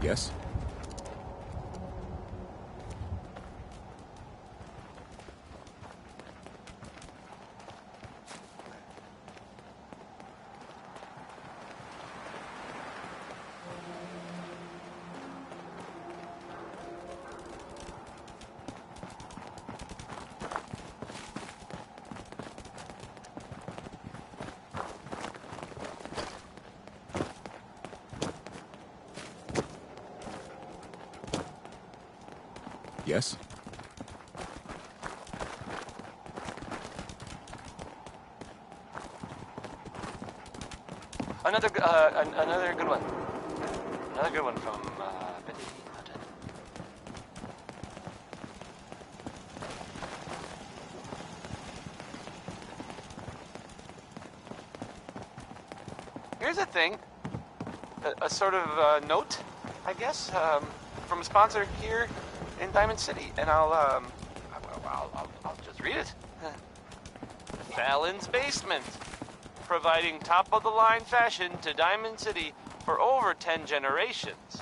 Yes? Yes? Another good one. Another good one from Betty Hutton. Here's a thing. A sort of note, I guess, from a sponsor here in Diamond City, and I'll just read it. Fallon's Basement, providing top-of-the-line fashion to Diamond City for over 10 generations.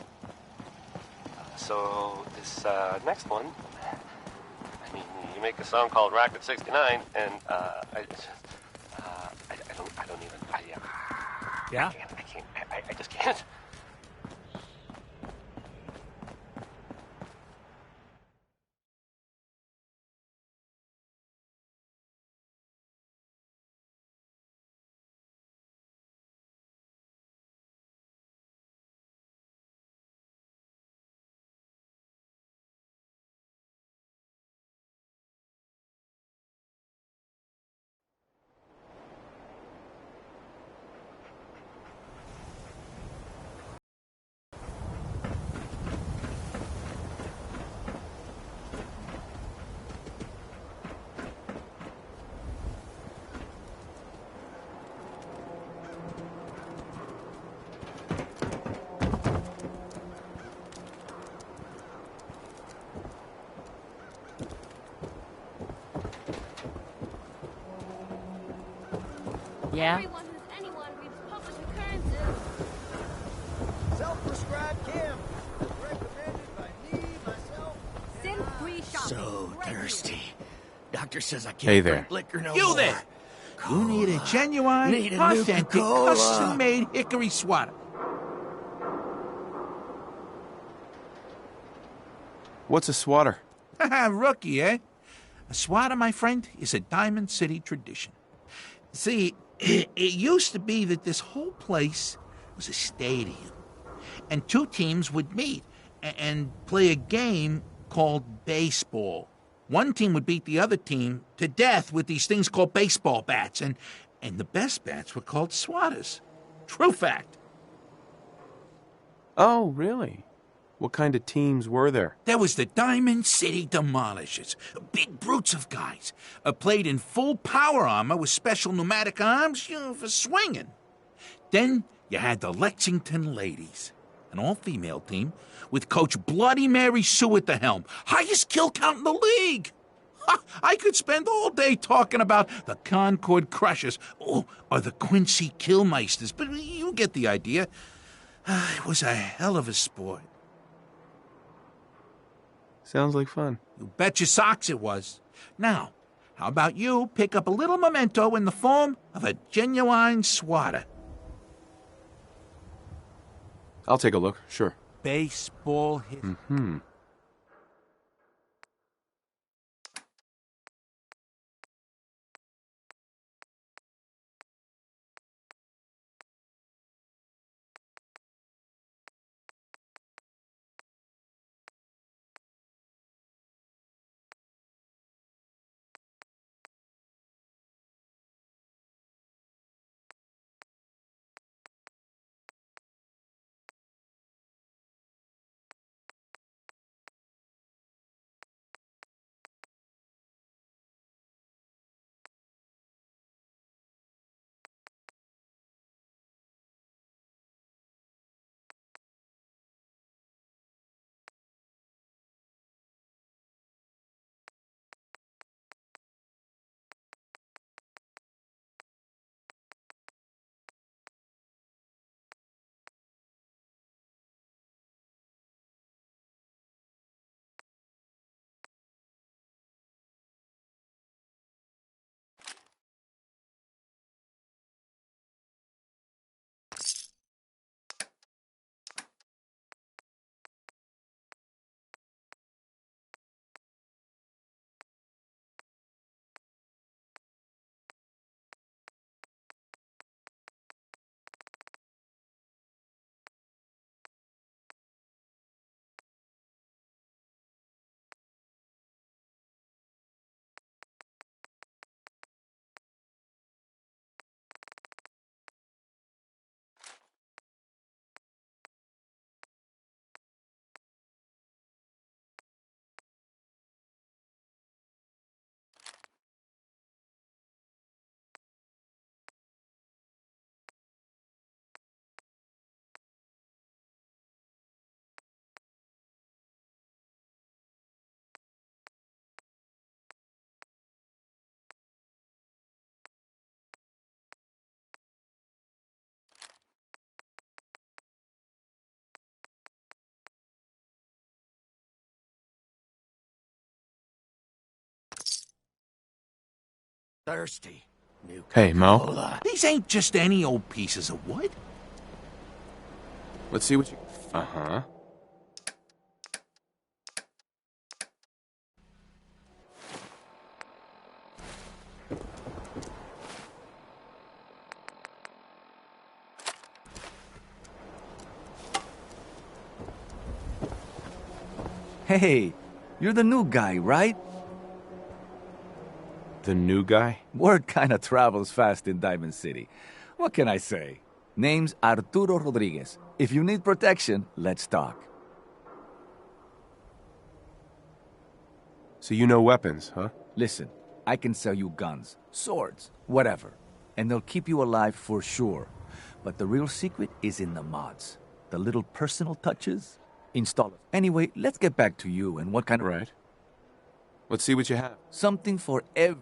So this next one, I mean, you make a song called Rocket 69, and I don't even. Yeah. I just can't. Yeah? Everyone who's anyone reads published occurrences. Self-prescribed camp. Recommended by me, myself, Sin-free shopping. So right here. thirsty. Doctor says I can't Hey there. drink liquor no You more. there! You need a genuine, Need a authentic, Nuka-Cola. custom-made hickory swatter. What's a swatter? Rookie, eh? A swatter, my friend, is a Diamond City tradition. See, it used to be that this whole place was a stadium, and two teams would meet and play a game called baseball. One team would beat the other team to death with these things called baseball bats, and the best bats were called swatters. True fact. Oh, really? What kind of teams were there? There was the Diamond City Demolishers, big brutes of guys, played in full power armor with special pneumatic arms, for swinging. Then you had the Lexington Ladies, an all-female team with Coach Bloody Mary Sue at the helm, highest kill count in the league. Ha, I could spend all day talking about the Concord Crushers or the Quincy Killmeisters, but you get the idea. It was a hell of a sport. Sounds like fun. You bet your socks it was. Now, how about you pick up a little memento in the form of a genuine swatter? I'll take a look, sure. Baseball hit. Mm-hmm. Thirsty. New Hey, Mo. Coca-Cola. These ain't just any old pieces of wood. Let's see what you... Uh-huh. Hey, you're the new guy, right? The new guy? Word kinda travels fast in Diamond City. What can I say? Name's Arturo Rodriguez. If you need protection, let's talk. So you know weapons, huh? Listen, I can sell you guns, swords, whatever. And they'll keep you alive for sure. But the real secret is in the mods. The little personal touches. Install it. Anyway, let's get back to you and what kind of... Right. Let's see what you have. Something for every...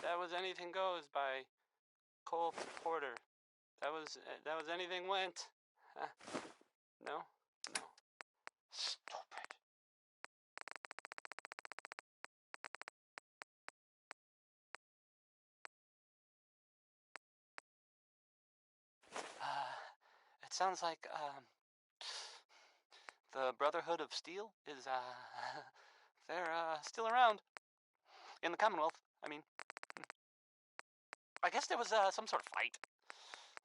That was Anything Goes by Cole Porter. That was Anything Went. No? No. Stupid. It sounds like the Brotherhood of Steel is they're still around in the Commonwealth. I mean, I guess there was some sort of fight,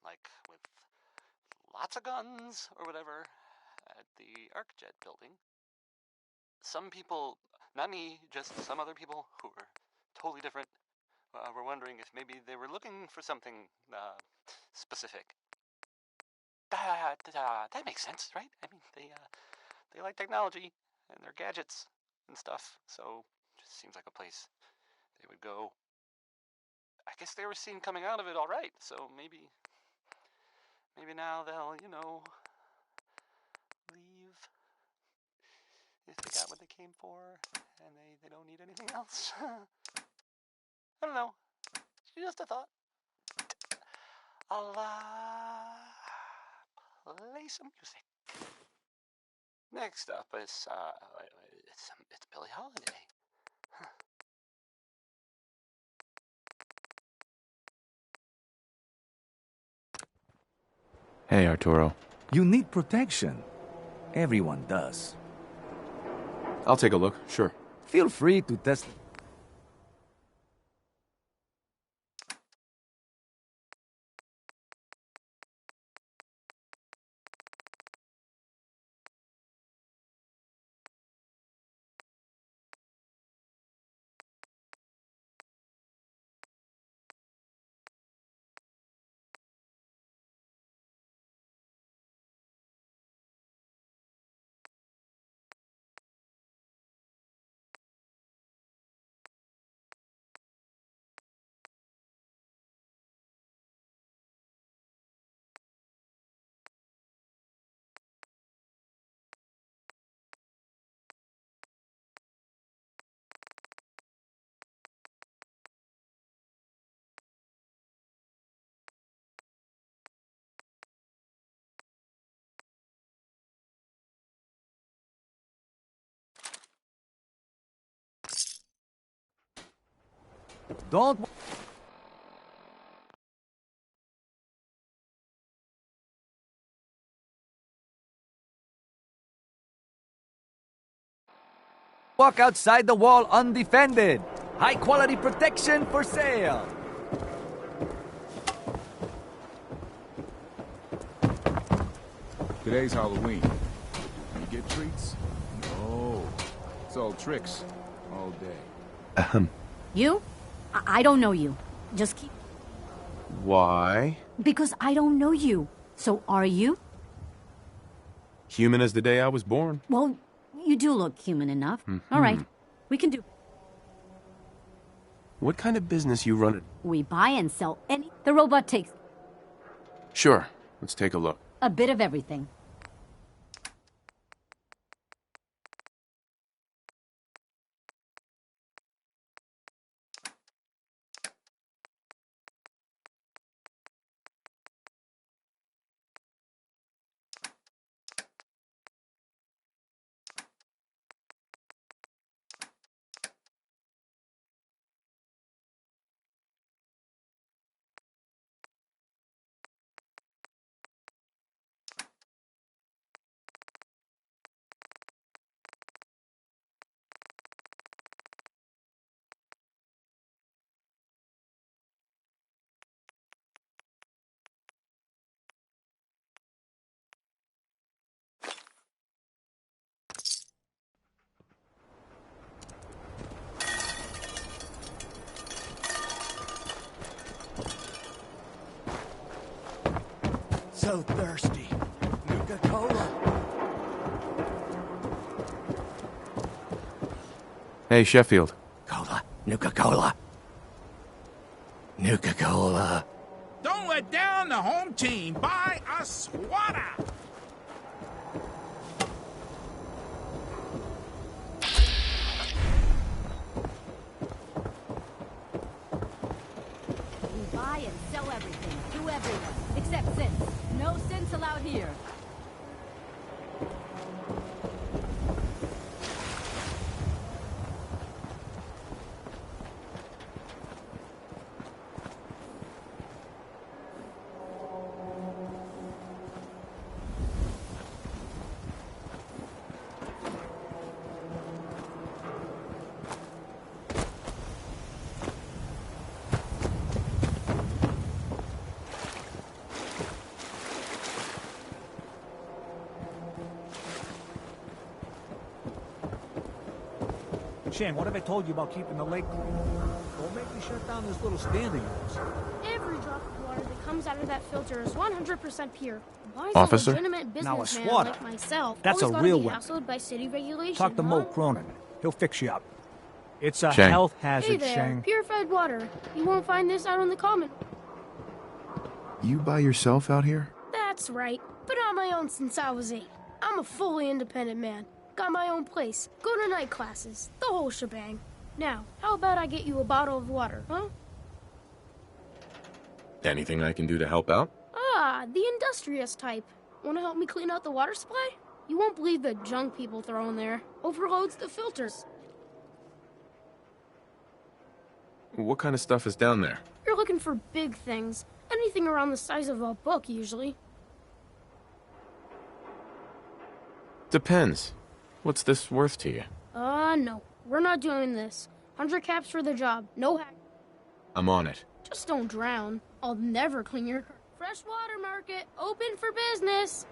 like with lots of guns or whatever, at the ArcJet building. Some people, not me, just some other people who were totally different, were wondering if maybe they were looking for something specific. That makes sense, right? I mean, they like technology and their gadgets and stuff, so it just seems like a place they would go. I guess they were seen coming out of it all right, so maybe now they'll, leave if they got what they came for and they don't need anything else. I don't know. Just a thought. I'll play some music. Next up is it's Billie Holiday. Hey, Arturo. You need protection. Everyone does. I'll take a look, sure. Feel free to test. Don't. Walk outside the wall undefended. High quality protection for sale. Today's Halloween. You get treats? No. It's all tricks. All day. You? I don't know you. Just keep... Why? Because I don't know you. So are you? Human as the day I was born. Well, you do look human enough. All right. We can do... What kind of business you running? We buy and sell any... The robot takes Sure. Let's take a look. a bit of everything. So thirsty. Nuka-Cola. Hey, Sheffield. Cola. Nuka-Cola. Nuka-Cola. Don't let down the home team. Buy a swatter. We buy and sell everything to everyone. Except sense. No sense allowed here. Shane, what have I told you about keeping the lake clean? Don't make me shut down this little stand of yours. Every drop of water that comes out of that filter is 100% pure. Why is Officer? a legitimate Now a businessman swatter. like myself That's always a gotta real be one. hassled by city regulation? Talk to huh? Mo Cronin. He'll fix you up. It's a Shang. health Hey hazard, there, Shang. purified water. You won't find this out on the common. You by yourself out here? That's right. Been on my own since I was 8. I'm a fully independent man. Got my own place. Go to night classes. The whole shebang. Now, how about I get you a bottle of water, huh? Anything I can do to help out? Ah, the industrious type. Want to help me clean out the water supply? You won't believe the junk people throw in there. Overloads the filters. What kind of stuff is down there? You're looking for big things. Anything around the size of a book, usually. Depends. What's this worth to you? No. We're not doing this. 100 caps for the job. No hack. I'm on it. Just don't drown. I'll never clean your car. Freshwater market, open for business.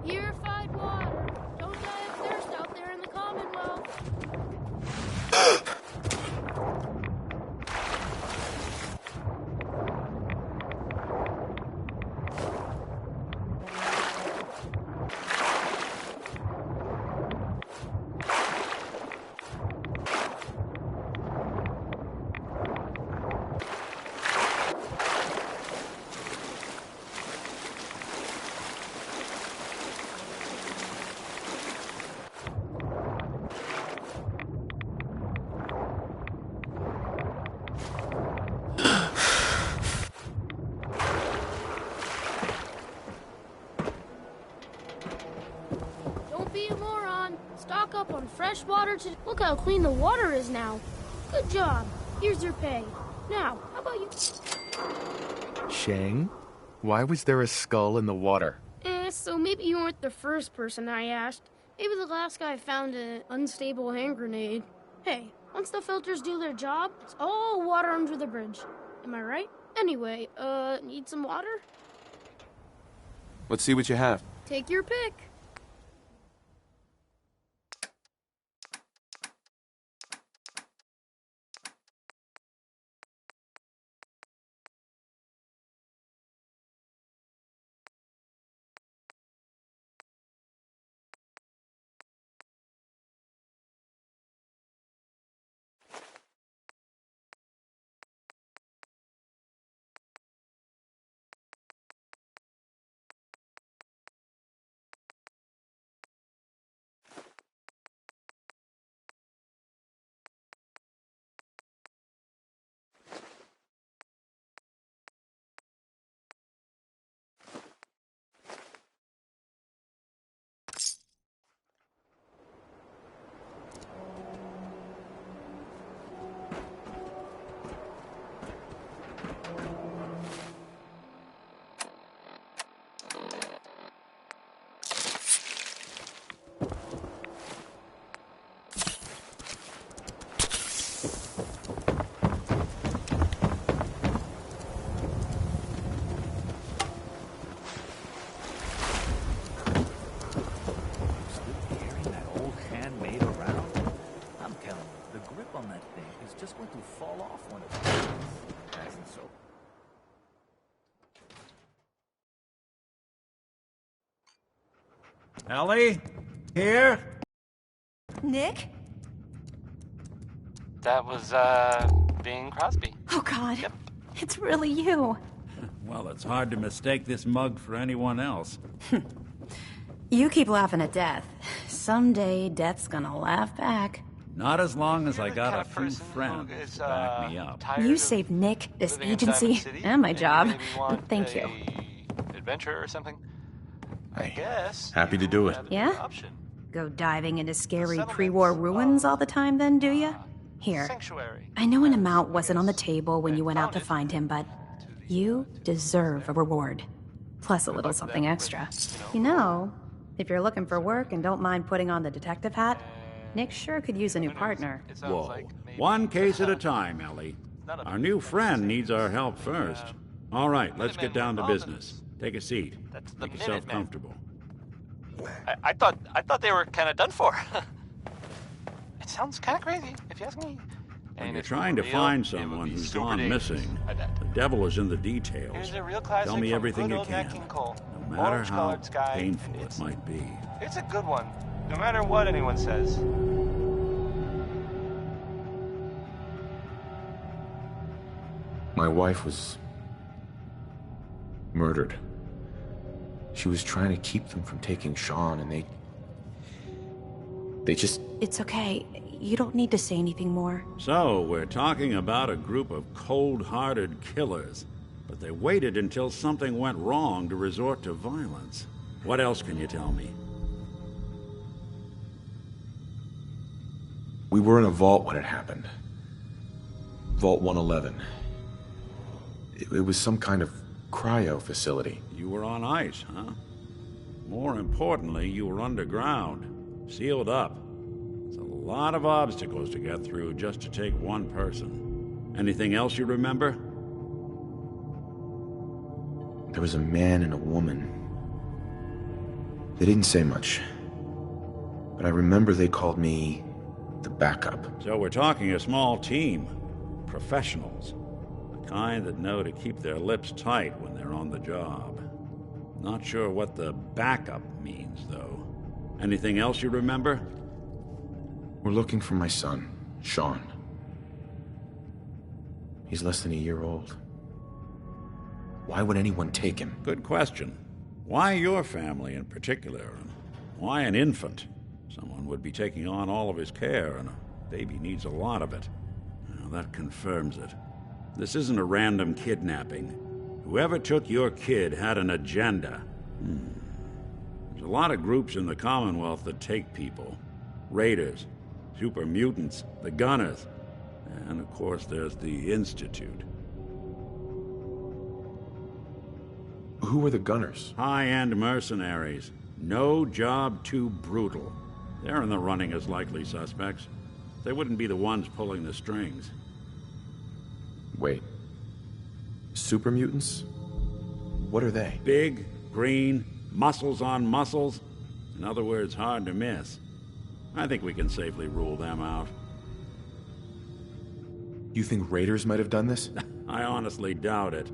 Purified water. Don't die of thirst out there in the Commonwealth. Don't be a moron. Stock up on fresh water to... Look how clean the water is now. Good job. Here's your pay. Now, how about you... Shang? Why was there a skull in the water? So maybe you weren't the first person I asked. Maybe the last guy found an unstable hand grenade. Hey, once the filters do their job, it's all water under the bridge. Am I right? Anyway, need some water? Let's see what you have. Take your pick. Just going to fall off one of these. Hasn't so. Ellie? Here? Nick? That was, Bing Crosby. Oh, God. Yep. It's really you. Well, it's hard to mistake this mug for anyone else. You keep laughing at death. Someday, death's gonna laugh back. Not as long as I You're the got kind a of few person who friends is, to back me up. tired You of saved Nick, this living in agency, Diamond City, and my and job. maybe want Thank you. Adventure or something? I guess. Happy to you do it. have a Yeah? good option. Go diving into scary Settlements pre-war ruins all the time then, do ya? Here. Sanctuary. I know an amount wasn't on the table when you went out to find him, but you deserve a reward. Plus a little something extra. You know, if you're looking for work and don't mind putting on the detective hat, Nick sure could use a new partner. Whoa. One case at a time, Ellie. Our new friend needs our help first. All right, let's get down to business. Take a seat. Make yourself comfortable. I thought they were kind of done for. It sounds kind of crazy, if you ask me. When you're trying to find someone who's gone missing, the devil is in the details. Here's a real classic Tell me from everything good you old can, Nat King Cole. no matter how Orange-colored sky. painful it might be. It's a good one, no matter what anyone says. My wife was murdered. She was trying to keep them from taking Sean, and they just... It's okay. You don't need to say anything more. So, we're talking about a group of cold-hearted killers, but they waited until something went wrong to resort to violence. What else can you tell me? We were in a vault when it happened. Vault 111. It was some kind of cryo facility. You were on ice, huh? More importantly, you were underground, sealed up. It's a lot of obstacles to get through just to take one person. Anything else you remember? There was a man and a woman. They didn't say much, but I remember they called me the backup. So we're talking a small team. Professionals. The kind that know to keep their lips tight when they're on the job. Not sure what the backup means, though. Anything else you remember? We're looking for my son, Sean. He's less than a year old. Why would anyone take him? Good question. Why your family in particular? And why an infant? Someone would be taking on all of his care, and a baby needs a lot of it. Well, that confirms it. This isn't a random kidnapping. Whoever took your kid had an agenda. There's a lot of groups in the Commonwealth that take people. Raiders, super mutants, the Gunners, and of course there's the Institute. Who were the Gunners? High-end mercenaries. No job too brutal. They're in the running as likely suspects. They wouldn't be the ones pulling the strings. Wait. Super mutants? What are they? Big, green, muscles on muscles. In other words, hard to miss. I think we can safely rule them out. You think raiders might have done this? I honestly doubt it.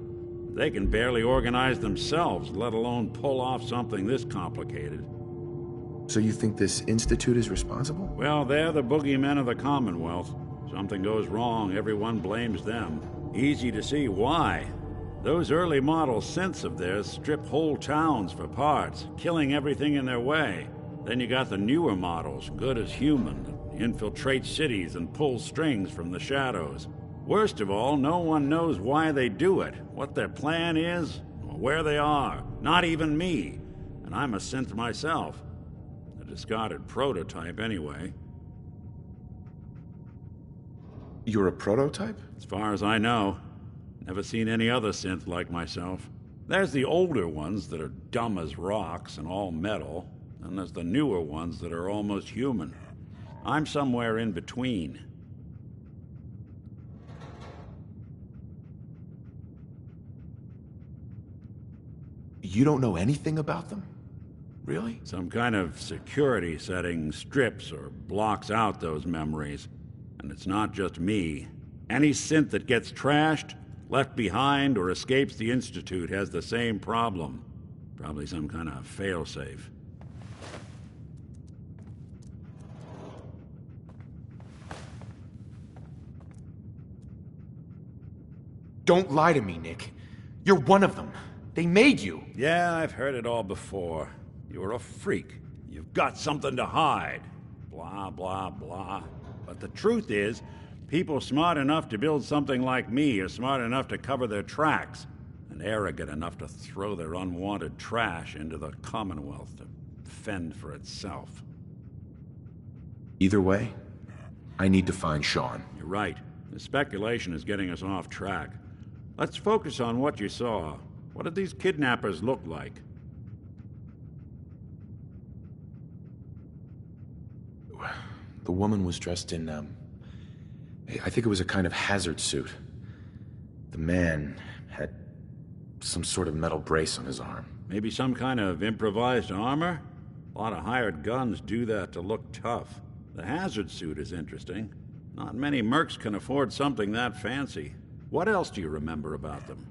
They can barely organize themselves, let alone pull off something this complicated. So you think this Institute is responsible? Well, they're the boogeymen of the Commonwealth. Something goes wrong, everyone blames them. Easy to see why. Those early model synths of theirs strip whole towns for parts, killing everything in their way. Then you got the newer models, good as human, that infiltrate cities and pull strings from the shadows. Worst of all, no one knows why they do it, what their plan is, or where they are. Not even me. And I'm a synth myself. A discarded prototype, anyway. You're a prototype? As far as I know. Never seen any other synth like myself. There's the older ones that are dumb as rocks and all metal, and there's the newer ones that are almost human. I'm somewhere in between. You don't know anything about them? Really? Some kind of security setting strips or blocks out those memories. And it's not just me. Any synth that gets trashed, left behind, or escapes the Institute has the same problem. Probably some kind of failsafe. Don't lie to me, Nick. You're one of them. They made you. Yeah, I've heard it all before. You're a freak. You've got something to hide. Blah, blah, blah. But the truth is, people smart enough to build something like me are smart enough to cover their tracks, and arrogant enough to throw their unwanted trash into the Commonwealth to fend for itself. Either way, I need to find Sean. You're right. The speculation is getting us off track. Let's focus on what you saw. What did these kidnappers look like? The woman was dressed in, I think it was a kind of hazard suit. The man had some sort of metal brace on his arm. Maybe some kind of improvised armor? A lot of hired guns do that to look tough. The hazard suit is interesting. Not many mercs can afford something that fancy. What else do you remember about them?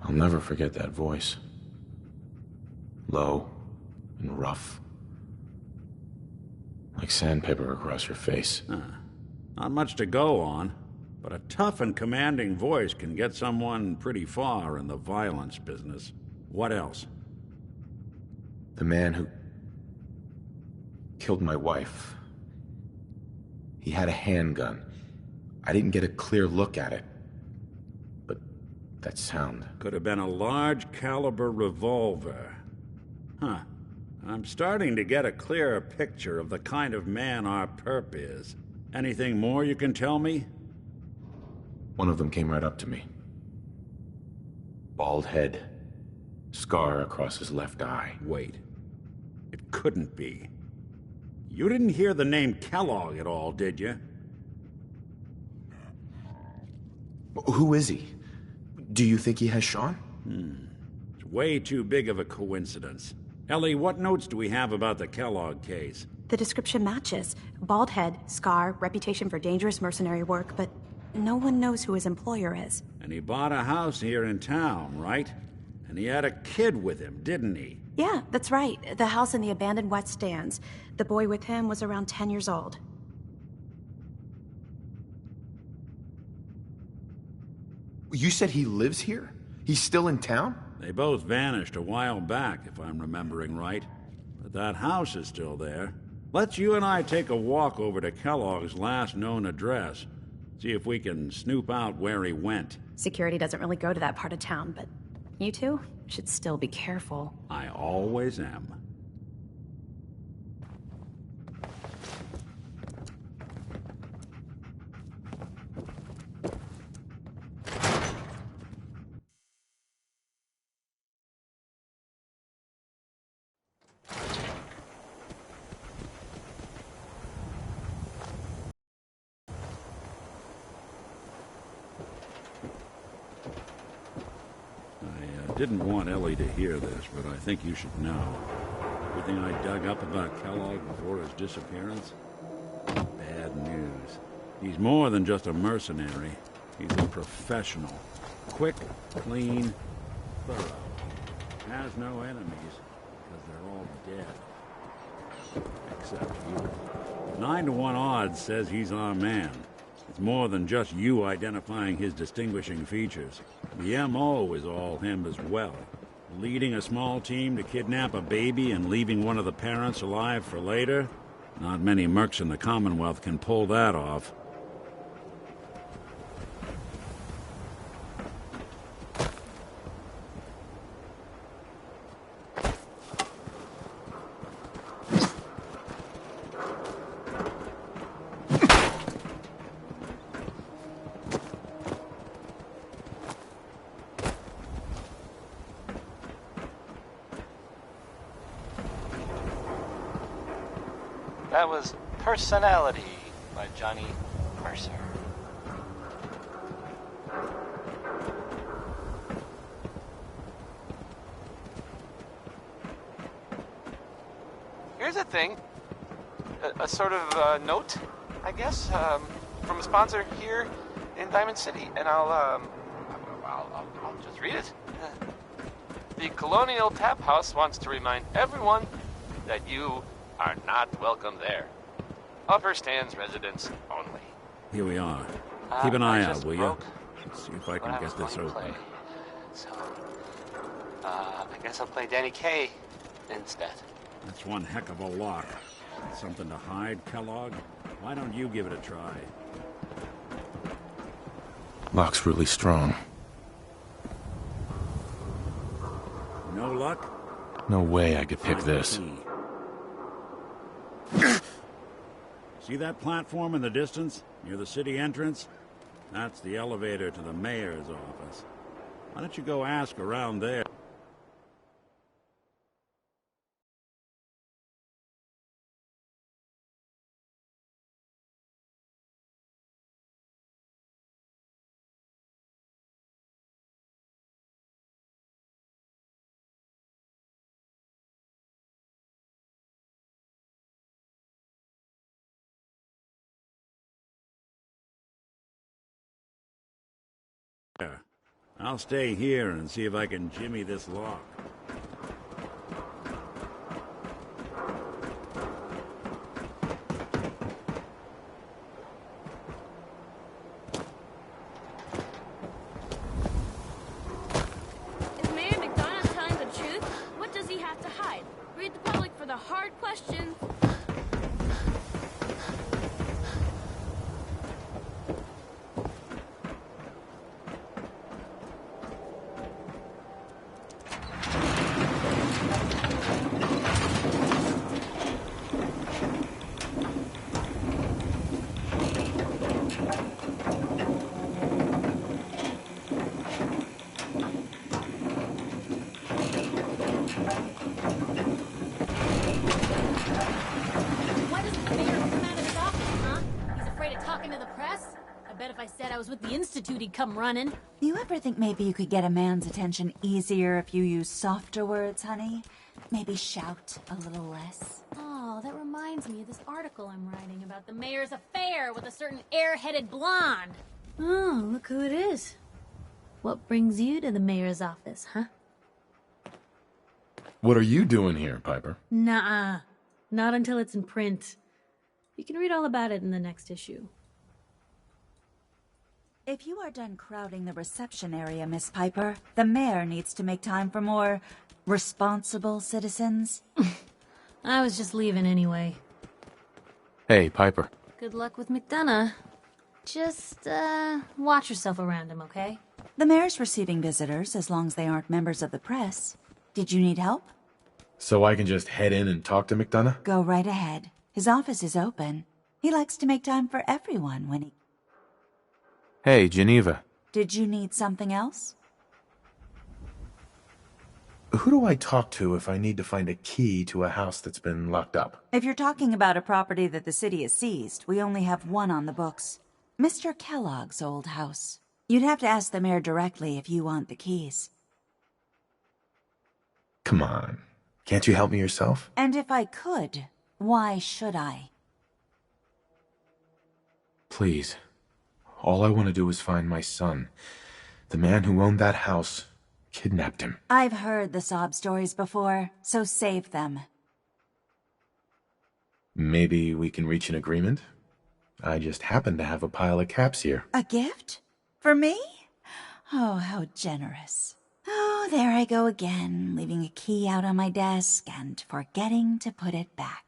I'll never forget that voice. Low and rough. Like sandpaper across your face. Not much to go on. But a tough and commanding voice can get someone pretty far in the violence business. What else? The man who killed my wife. He had a handgun. I didn't get a clear look at it. But that sound... Could have been a large caliber revolver. Huh. I'm starting to get a clearer picture of the kind of man our perp is. Anything more you can tell me? One of them came right up to me. Bald head. Scar across his left eye. Wait. It couldn't be. You didn't hear the name Kellogg at all, did you? Who is he? Do you think he has Sean? It's way too big of a coincidence. Ellie, what notes do we have about the Kellogg case? The description matches. Bald head, scar, reputation for dangerous mercenary work, but no one knows who his employer is. And he bought a house here in town, right? And he had a kid with him, didn't he? Yeah, that's right. The house in the abandoned West Stands. The boy with him was around 10 years old. You said he lives here? He's still in town? They both vanished a while back, if I'm remembering right. But that house is still there. Let's you and I take a walk over to Kellogg's last known address. See if we can snoop out where he went. Security doesn't really go to that part of town, but you two should still be careful. I always am. I didn't want Ellie to hear this, but I think you should know. Everything I dug up about Kellogg before his disappearance? Bad news. He's more than just a mercenary. He's a professional. Quick, clean, thorough. Has no enemies, because they're all dead. Except you. 9 to 1 odds says he's our man. It's more than just you identifying his distinguishing features. The M.O. is all him as well. Leading a small team to kidnap a baby and leaving one of the parents alive for later? Not many mercs in the Commonwealth can pull that off. That was Personality by Johnny Mercer. Here's a thing. A sort of note, I guess, from a sponsor here in Diamond City. And I'll just read it. The Colonial Tap House wants to remind everyone that you are not welcome there. Upper Stands residents only. Here we are. Keep an eye out, will you? broke Let's see if I can get this open. play. So, I guess I'll play Danny Kaye instead. That's one heck of a lock. Something to hide, Kellogg? Why don't you give it a try? Lock's really strong. No luck? No way I could pick Find the this. key. See that platform in the distance, near the city entrance? That's the elevator to the mayor's office. Why don't you go ask around there? I'll stay here and see if I can jimmy this lock. bet if I said I was with the Institute, he'd come running. You ever think maybe you could get a man's attention easier if you use softer words, honey? Maybe shout a little less. Oh, that reminds me of this article I'm writing about the mayor's affair with a certain air-headed blonde. Oh, look who it is. What brings you to the mayor's office, huh? What are you doing here, Piper? Nuh-uh. Not until it's in print. You can read all about it in the next issue. If you are done crowding the reception area, Miss Piper, the mayor needs to make time for more responsible citizens. I was just leaving anyway. Hey, Piper. Good luck with McDonough. Just, watch yourself around him, okay? The mayor's receiving visitors as long as they aren't members of the press. Did you need help? So I can just head in and talk to McDonough? Go right ahead. His office is open. He likes to make time for everyone when he... Hey, Geneva. Did you need something else? Who do I talk to if I need to find a key to a house that's been locked up? If you're talking about a property that the city has seized, we only have one on the books. Mr. Kellogg's old house. You'd have to ask the mayor directly if you want the keys. Come on. Can't you help me yourself? And if I could, why should I? Please. All I want to do is find my son. The man who owned that house kidnapped him. I've heard the sob stories before, so save them. Maybe we can reach an agreement? I just happen to have a pile of caps here. A gift? For me? Oh, how generous. Oh, there I go again, leaving a key out on my desk and forgetting to put it back.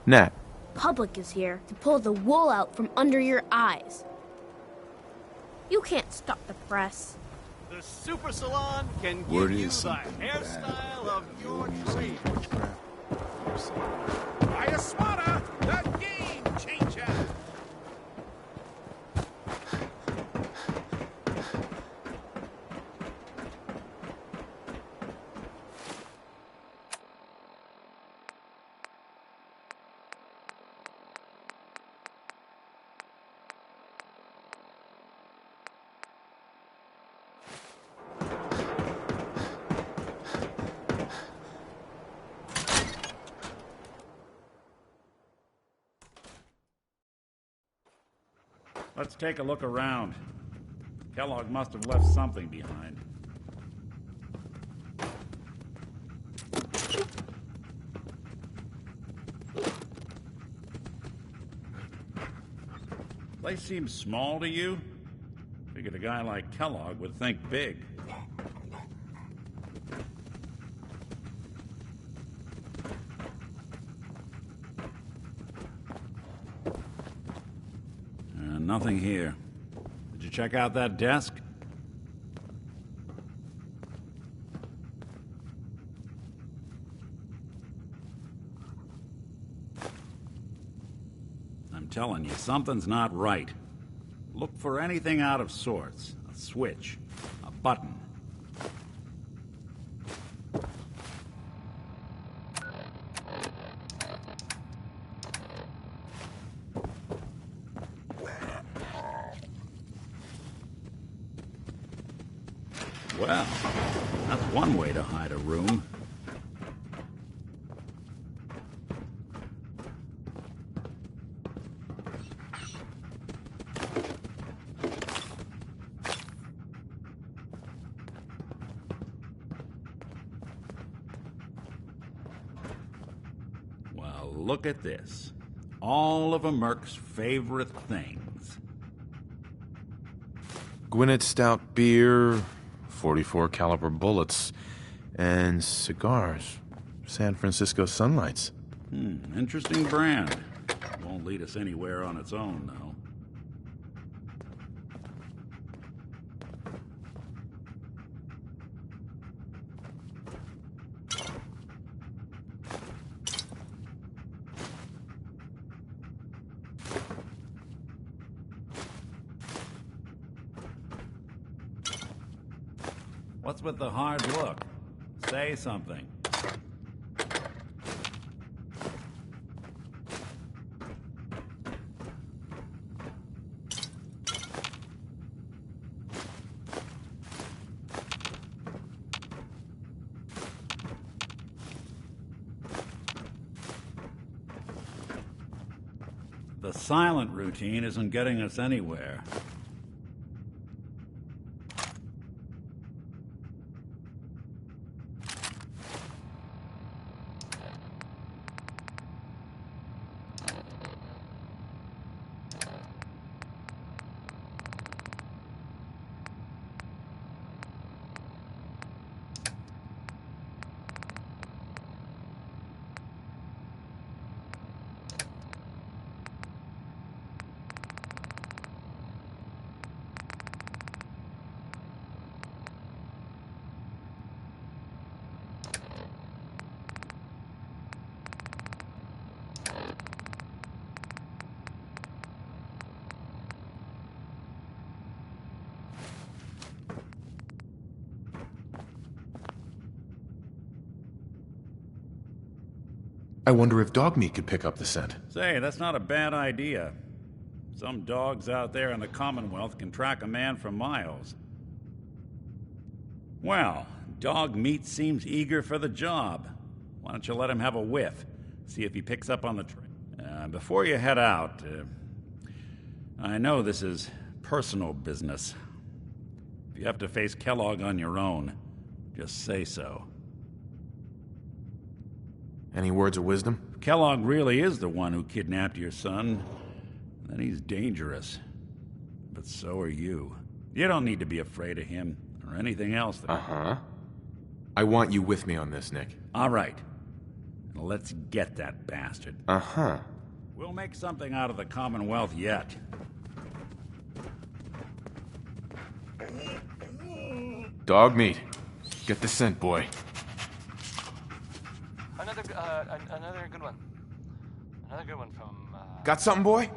Nat. Public is here to pull the wool out from under your eyes. You can't stop the press. The Super Salon can Word give you is the something hairstyle of your dreams. Ayaswara, the game changer! Let's take a look around. Kellogg must have left something behind. Place seems small to you? Figured a guy like Kellogg would think big. Nothing here. Did you check out that desk? I'm telling you, something's not right. Look for anything out of sorts. A switch, a button. Well, that's one way to hide a room. Well, look at this. All of a merc's favorite things. Gwinnett Stout beer, 44 caliber bullets, and cigars. San Francisco Sunlights. Interesting brand. Won't lead us anywhere on its own, though. What's with the hard look? Say something. The silent routine isn't getting us anywhere. I wonder if dog meat could pick up the scent. Say, that's not a bad idea. Some dogs out there in the Commonwealth can track a man for miles. Well, dog meat seems eager for the job. Why don't you let him have a whiff? See if he picks up on the trail. Before you head out, I know this is personal business. If you have to face Kellogg on your own, just say so. Any words of wisdom? If Kellogg really is the one who kidnapped your son, then he's dangerous. But so are you. You don't need to be afraid of him or anything else. I want you with me on this, Nick. All right. Let's get that bastard. We'll make something out of the Commonwealth yet. Dog meat. Get the scent, boy. Another good one. Another good one from, Got something, boy?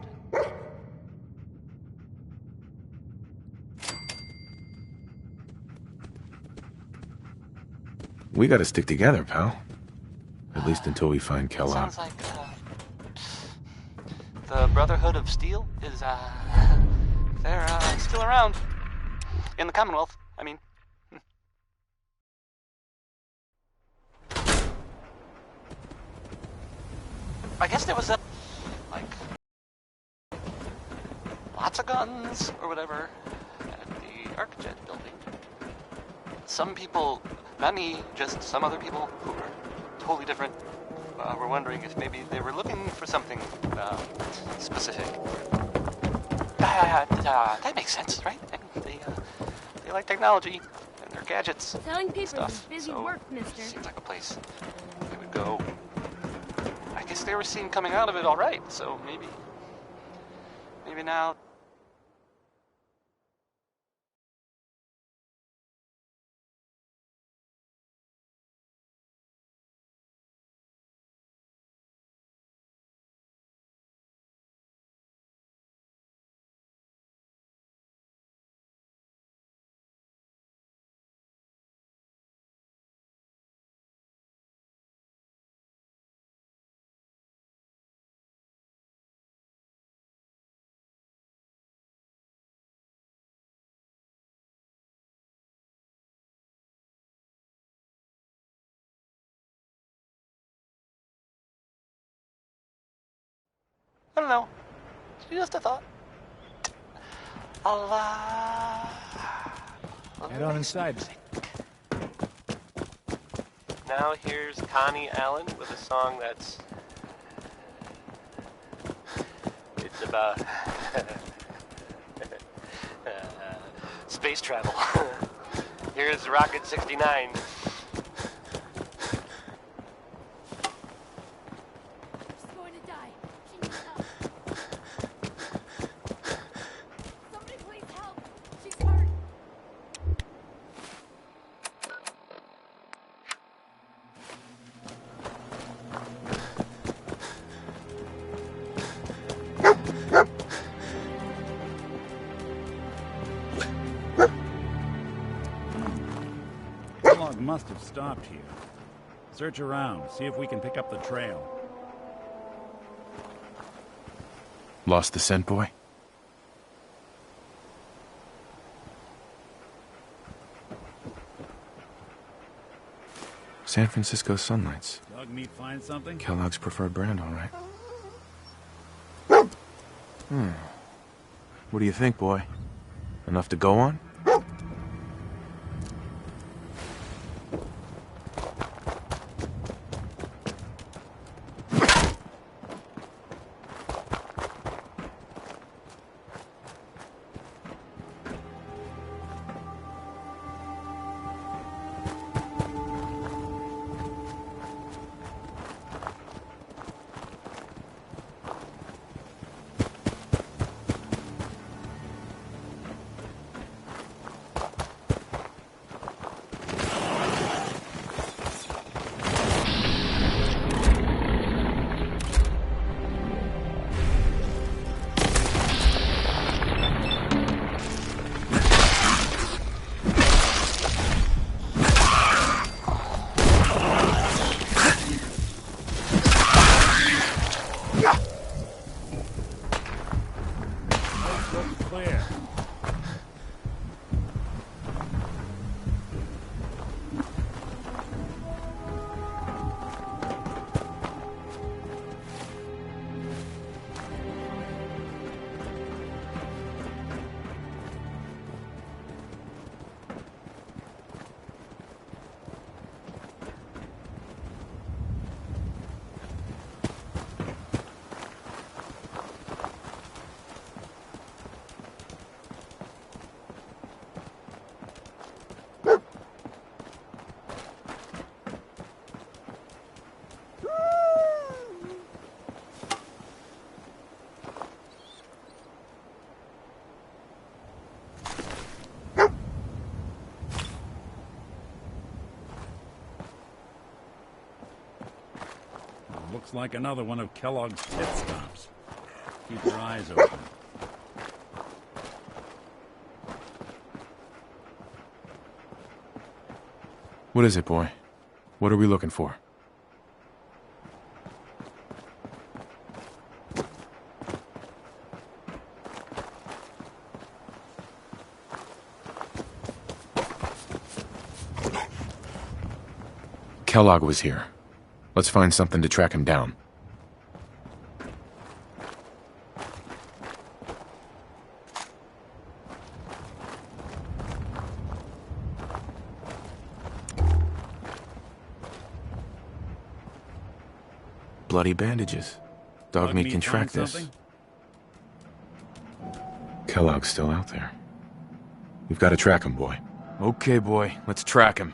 We gotta stick together, pal. At least until we find Kellogg. Sounds like, the Brotherhood of Steel is, they're, still around. In the Commonwealth, I mean. I guess there was lots of guns or whatever at the Arcjet building. Some people, not me, just some other people who were totally different, were wondering if maybe they were looking for something specific. That makes sense, right? They like technology and their gadgets. Selling papers stuff. is busy So, work, mister. Seems like a place they would go. I guess they were seen coming out of it all right, so maybe now. I don't know. Just a thought. Head on inside. Now here's Connie Allen with a song that's It's about space travel. Here's Rocket 69. Kellogg must have stopped here. Search around, see if we can pick up the trail. Lost the scent, boy? San Francisco Sunlights. Dog meat find something? Kellogg's preferred brand, all right. What do you think, boy? Enough to go on? Clear. Looks like another one of Kellogg's pit stops. Keep your eyes open. What is it, boy? What are we looking for? Kellogg was here. Let's find something to track him down. Bloody bandages. Dog meat can track this. Kellogg's still out there. We've got to track him, boy. Okay, boy. Let's track him.